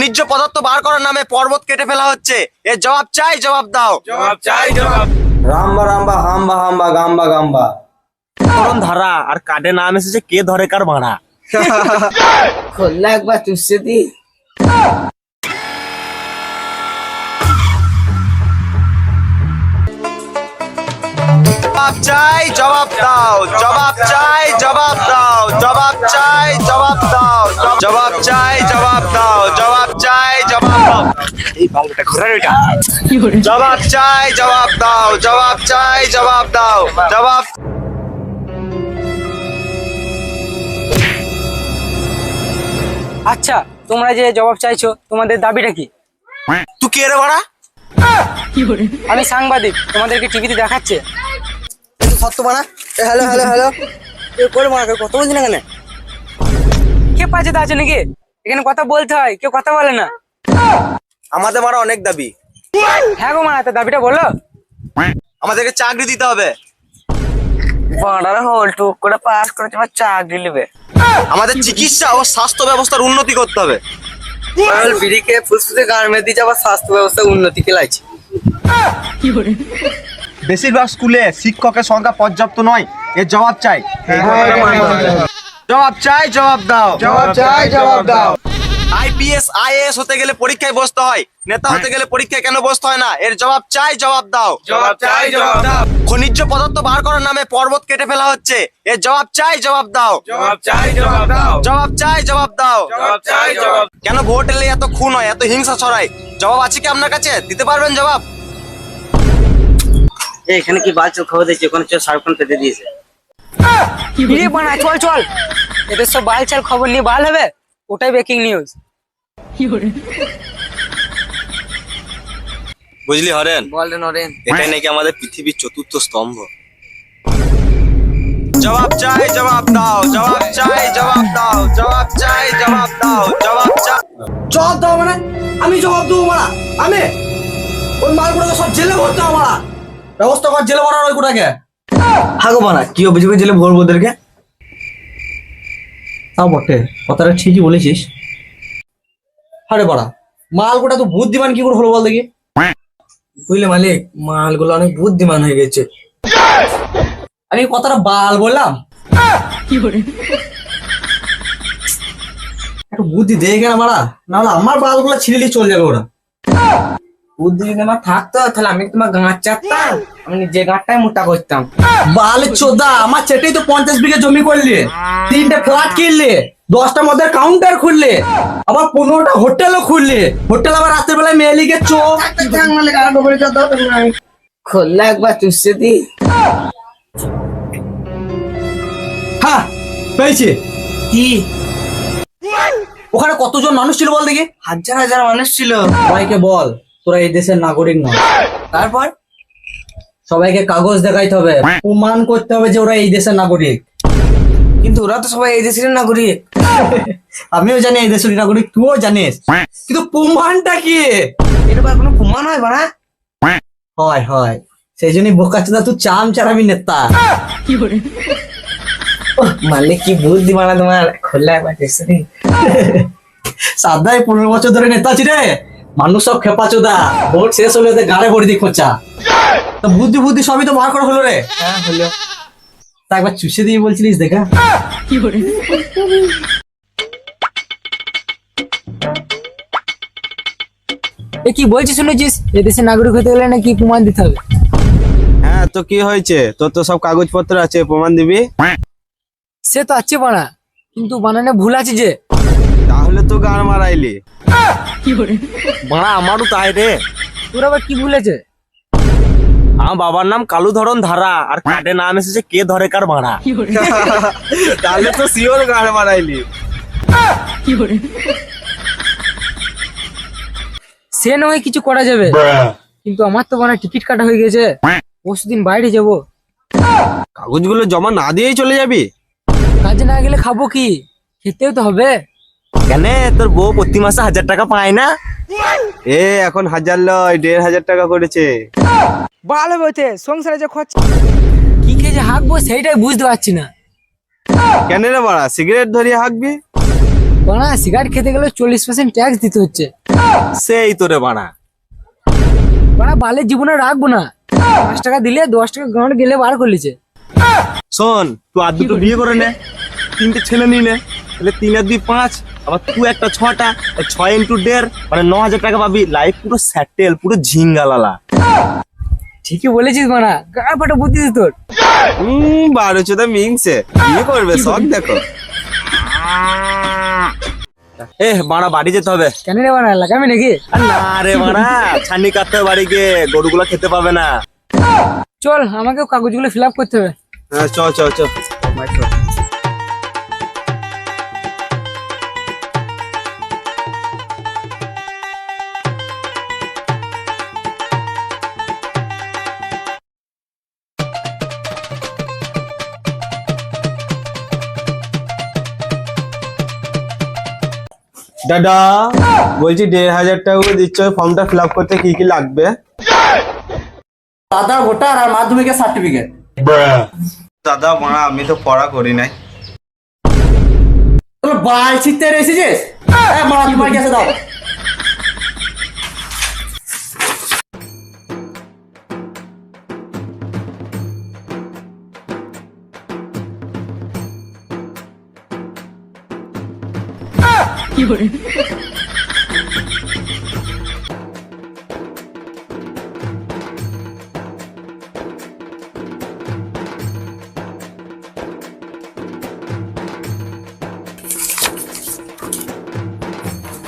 খনিজ পদার্থ বার করার নামে পর্বত কেটে ফেলা হচ্ছে। এর জবাব চাই, জবাব দাও। জবাব চাই, জবাব। রাম্বা রাম্বা হাম্বা হাম্বা গাম্বা গাম্বা। ধরন ধারা আর কার্ডে নাম এসেছে কে ধরে কার ভাড়া। খোল্লা একবার চুষে দি। জবাব চাই, জবাব দাও। জবাব চাই, জবাব দাও। জবাব চাই, জবাব দাও। জবাব চাই, জবাব দাও। জবাব চাই, জবাব দাও। এই বালটা ঘোরার এটা। জবাব চাই, জবাব দাও। জবাব চাই, জবাব দাও। জবাব। আচ্ছা, তোমরা যে জবাব চাইছো তোমাদের দাবিটা কি? তুই কে রে বাড়া? আমি সাংবাদিক, তোমাদেরকে টিভিতে দেখাচ্ছে। সত্য বানা। Hello hello hello. করে মারা কত বলছি না কেন? কে পাচ্ছে আছে নাকি? এখানে কথা বলতে হয়, কেউ কথা বলে না। আমাদের মারা অনেক দাবি। হ্যাঁ গো মারা, দাবিটা বলো। আমাদেরকে চাকরি দিতে হবে। বাড়ার হল টুক করে পাস করে তোমার চাকরি নেবে। আমাদের চিকিৎসা ও স্বাস্থ্য ব্যবস্থার উন্নতি করতে হবে। বিড়িকে ফুসফুসে গার্মেন্ট দিয়ে আবার স্বাস্থ্য ব্যবস্থা উন্নতি খেলাইছে। বেশিরভাগ স্কুলে শিক্ষকের সংখ্যা পর্যাপ্ত নয়। এর জবাব চাই। জবাব চাই, জবাব দাও। জবাব চাই, জবাব দাও। আইপিএস আইএএস হতে গেলে পরীক্ষায় বসতে হয়, নেতা হতে গেলে পরীক্ষায় কেন বসতে হয় না? এর জবাব চাই, জবাব দাও। জবাব চাই, জবাব দাও। খনিজ পদার্থ বার করার নামে পর্বত কেটে ফেলা হচ্ছে। এর জবাব চাই, জবাব দাও। জবাব চাই, জবাব দাও। জবাব চাই, জবাব দাও। জবাব চাই, জবাব। কেন ভোট এলে এত খুন হয়, এত হিংসা ছড়ায়? জবাব আছে কি আপনার কাছে? দিতে পারবেন জবাব? এখানে কি বাল চল খবর দিচ্ছে? ওখানে চল শাহরুখ খান পেতে দিয়েছে। চল চল, এদের সব বাল চাল খবর নিয়ে বাল হবে, ওটাই ব্রেকিং নিউজ। বুঝলি হরেন, বলেন নরেন। এটাই নাকি আমাদের পৃথিবীর চতুর্থ স্তম্ভ। জবাব চাই, জবাব দাও। জবাব চাই, জবাব দাও। জবাব চাই, জবাব দাও। জবাব চাই। জবাব দাও মানে? আমি জবাব দেবো মারা? আমি ওই মালগুলোকে সব জেলে ভরতে হবে মারা। ব্যবস্থা কর জেলে ভরার ওই কোটাকে। হাগো মারা, কি অভিযোগে জেলে ভরবো ওদেরকে? তাও বটে, কথাটা ঠিকই বলেছিস। আরে বাড়া, মালগুলো তো বুদ্ধিমান কি করে হলো বল দেখি? বুঝলে মালিক, মালগুলো অনেক বুদ্ধিমান হয়ে গেছে। আমি কথাটা বাল বললাম। একটু বুদ্ধি দেখে না মারা, নাহলে আমার বালগুলো ছিঁড়ে চলে যাবে ওরা। বুদ্ধি যদি আমার থাকতো তাহলে আমি তোমার গাঁট চাটতাম, আমি নিজে গাঁটটাই মোটা করতাম। বাল চোদা, আমার চেটেই তো 50 বিঘা জমি করলে, 3টে ফ্ল্যাট কিনলে, 10টার মধ্যে কাউন্টার খুললে, আবার 15টা হোটেলও খুললে। হোটেল আবার রাতের বেলায় মেয়েলিকে চোখ খোল্লা একবার চুষে দি। হ্যাঁ পেয়েছি। কি? ওখানে কতজন মানুষ ছিল বল দেখি? হাজার হাজার মানুষ ছিল। সবাইকে বল তোরা এই দেশের নাগরিক নয়। তারপর সবাইকে কাগজ দেখাইতে হবে, প্রমাণ করতে হবে যে ওরা এই দেশের নাগরিক। কিন্তু ওরা তো সবাই এই দেশের নাগরিক। আমিও জানি এই দেশের নাগরিক, তুইও জানিস, কিন্তু প্রমাণটা কি? এর উপর কোনো প্রমাণ হয় বাড়া? হয় হয়, সেই জন্যই বোকা চোদা তুই চাম চারাবি নেতা। মালিক কি বুদ্ধি বানা তোমার। খোল্লা একবার চুষে দি। সাদাই 15 বছর ধরে নেতা ছিল রে, মানুষ সব খেপা চোদা। ভোট শেষ হলে ওদের গাড়ে ভরে দিই খোঁচা। তো বুদ্ধি বুদ্ধি সবই তো বার করা হলো রে। হ্যাঁ হলো। তা একবার চুষে দিয়ে বলছিলিস দেখা। এ কি বলছিস শুনেছিস? এ দেশের নাগরিক হতে গেলে নাকি প্রমাণ দিতে হবে? হ্যাঁ তো কি হয়েছে? তোর তো সব কাগজপত্র আছে, প্রমাণ দিবি। সে তো আছে বানা, কিন্তু বানানে ভুল আছে যে। তাহলে তো গান মারাইলি। বাড়া আমারও তাই রে। তোর আবার কি ভুল আছে? আমার বাবার নাম কালু ধরন ধারা আর কার্ডে নাম এসেছে কে ধরে কার ভাড়া। তাহলে তো শিওর গান মারাইলি। সে নয় কিছু করা যাবে, কিন্তু আমার তো বানা টিকিট কাটা হয়ে গেছে, পরশুদিন বাইরে যাব। কাগজগুলো জমা না দিয়েই চলে যাবি? কাজে না গেলে খাবো কি? খেতেও তো হবে। কেন, তোর বউ প্রতি মাসে 1000 টাকা পায় না? এ এখন 1000 লয়, 1500 টাকা করেছে। ভালো বলতে সংসারে যে খরচ কি খেয়ে যে হাঁকবো সেইটাই বুঝতে পারছি না। কেন রে বাড়া, সিগারেট ধরিয়ে হাঁকবি? বানা সিগারেট খেতে গেলে 40% ট্যাক্স দিতে হচ্ছে। সেই তোরে বাড়া। বাড়া বালের জীবনে রাখবো না, 5 টাকা দিলে 10 টাকা গাঁট গেলে বার করলিছে। শোন, তুই আর দুটো বিয়ে করে নে, 3টে ছেলে নিয়ে নে, তাহলে 3 আর 2 5, আবার তুই একটা 6টা, 6 × 1.5 মানে 9,000 টাকা পাবি। লাইফ পুরো সেটেল, পুরো ঝিঙ্গালালা। ঠিকই বলেছিস বাড়া, গাঁ ফাটা বুদ্ধি দিস তোর। 12 মিংসে বিয়ে করবে সব দেখো। বাড়া বাড়ি যেতে হবে। কেন রে বাড়া, লাগাবি নাকি? আর না রে বাড়া, ছানি কাটতে হবে বাড়ি গিয়ে, গরুগুলো খেতে পাবে না। চল, আমাকেও কাগজগুলো ফিল আপ করতে হবে। হ্যাঁ চ চ চ। দাদা বলছি 1,500 টাকা করে দিচ্ছ, ফর্মটা ফিল আপ করতে কি কি লাগবে? আধার, ভোটার আর মাধ্যমিকের সার্টিফিকেট। দাদা মারা, আমি তো পড়া করি নাই। তোর বাল ছিটতে এসেছিস? মারা তোমার কাছে দাও।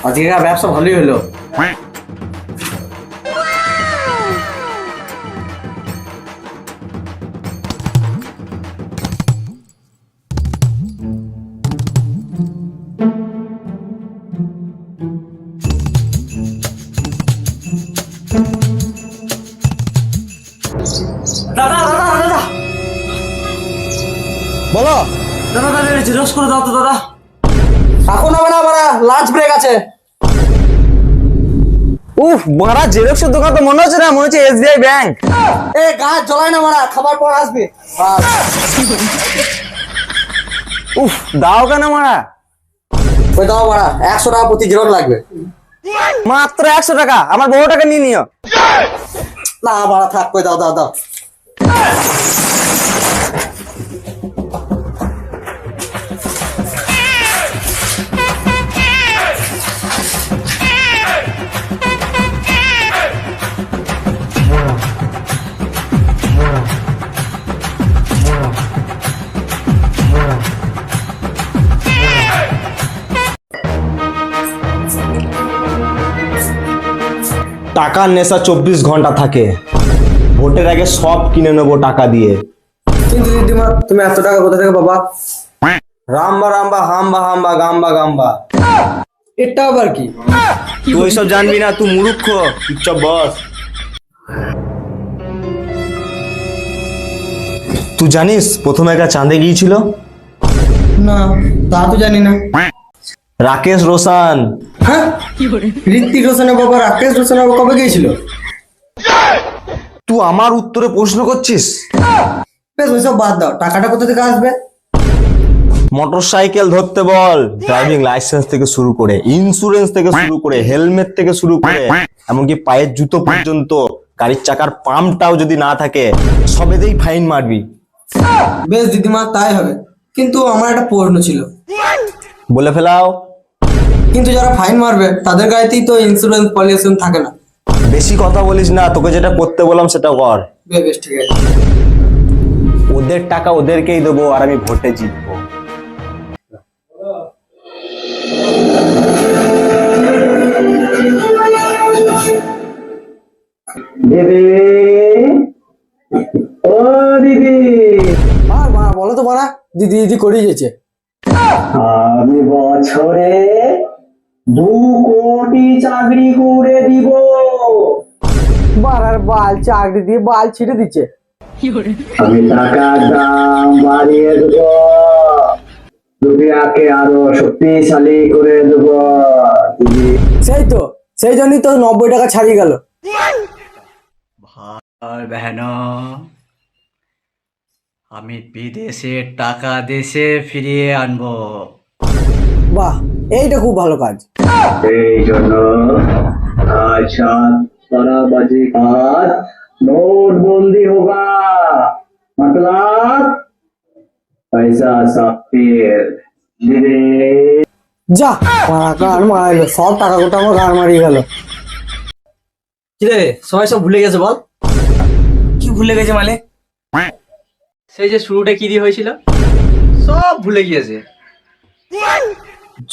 আজকের ব্যবসা ভালোই হলো। দাদা দাদা দাদা বলো। দাদা দাদা জেরক্স করে দাও তো দাদা। এখন হবে না বাড়া, লাঞ্চ ব্রেক আছে। উফ বাড়া, জেরক্সের দোকান তো মনে হচ্ছে না, মনে হচ্ছে SBI ব্যাংক। এ গাছ জ্বলাই না বাড়া, খাবার পর আসবে। উফ দাও কেন মারা? ওই দাও বাড়া, 100 টাকা প্রতি জেরক্স লাগবে। মাত্র 100 টাকা? আমার বহু টাকা নিয়ে নিও। না বাড়া থাক, কই দাও দাও দাও। টাকার নেশা 24 ঘন্টা থাকে, ভোটের আগে সব কিনে নেবো টাকা দিয়ে। কিন্তু দিদিমা, তুমি এত টাকা কোথা থেকে বাবা? রাম্বা রাম্বা হাম্বা হাম্বা গাম্বা গাম্বা। এটা আবার কি? তুই ওইসব জানবি না, তুই মূর্খ। চুপচাপ বস। তুই জানিস প্রথমে একা চাঁদে গিয়েছিল? না, তা তো জানি না। রাকেশ রোশন। হ্যাঁ, ঋত্বিক রোশনের বাবা রাকেশ রোশনের বাবা কবে গিয়েছিল? তুই আমার উত্তরে প্রশ্ন করছিস? বেশ, ওইসব বাদ দাও, টাকাটা কোথা থেকে আসবে? মোটরসাইকেল ধরতে বল, ড্রাইভিং লাইসেন্স থেকে শুরু করে, ইন্স্যুরেন্স থেকে শুরু করে, হেলমেট থেকে শুরু করে, এমনকি পায়ের জুতো পর্যন্ত, গাড়ির চাকার পাম্পটাও যদি না থাকে, সবেতেই ফাইন মারবি। বেশ দিদিমা, তাই হবে। কিন্তু আমার একটা প্রশ্ন ছিল। বলে ফেলাও। কিন্তু যারা ফাইন মারবে তাদের গাড়িতেই তো ইন্স্যুরেন্স পলিউশন থাকে না। বেশি কথা বলিস না, তোকে যেটা করতে বললাম সেটা কর। বেশ ঠিক আছে। ওদের টাকা ওদেরকেই দেবো, আর আমি ভোটে জিতবো। দিদি, ও দিদি। বলো তো মারা, দিদি দিদি করে গেছে। আমি বছরে 2 কোটি চাকরি করে দিব। বাড়ার বাল চাকরি দিয়ে বাল ছিঁড়ে দিচ্ছে। আমি টাকার দাম বাড়িয়ে দেব, রুপিয়াকে আরো শক্তিশালী করে দেব। সেই তো, সেই জন্যই তো 90 টাকা ছাড়িয়ে গেল। আর বেহনো, আমি বিদেশের টাকা দেশে ফিরিয়ে আনবো। বাহ, এইটা খুব ভালো কাজ। এই জন্য साथ 12 बजे बाद नोटबंदी होगा मतलब पैसा सब तेल धीरे যা মারা গান মারাইলো, সব টাকা গোটা আমার গান মারিয়ে গেল। কিরে সবাই সব ভুলে গেছে বল? কি ভুলে গেছে মানে? সেই যে শুরুটা কি দিয়ে হয়েছিল সব ভুলে গিয়েছে।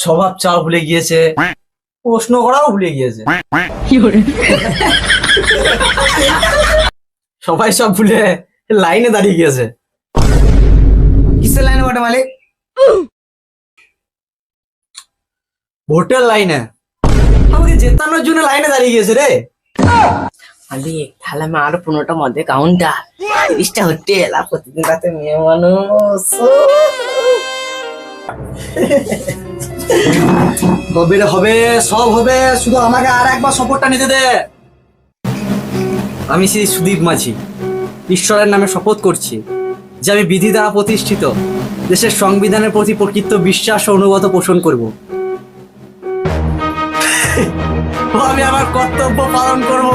স্বভাব চাও ভুলে গিয়েছে, প্রশ্ন করাও ভুলে গিয়েছে। সবাই সব ভুলে লাইনে দাঁড়িয়ে গিয়েছে। কিসের লাইনে বটে মালিক? ভোটের লাইনে আমাকে জেতানোর জন্য লাইনে দাঁড়িয়ে গিয়েছে রে। মালিক তাহলে আমি আরো 15টা মধ্যে কাউন্টার 30টা হোটেল আর প্রতিদিন রাতে মেয়ে মানুষ। হবে রে হবে, সব হবে, শুধু আমাকে আর একবার শপথটা নিতে দে। আমি শ্রী সুদীপ মাঝি ঈশ্বরের নামে শপথ করছি যে আমি বিধি দ্বারা প্রতিষ্ঠিত দেশের সংবিধানের প্রতি প্রকৃত বিশ্বাস ও অনুগত পোষণ করব। ও আমি আমার কর্তব্য পালন করব।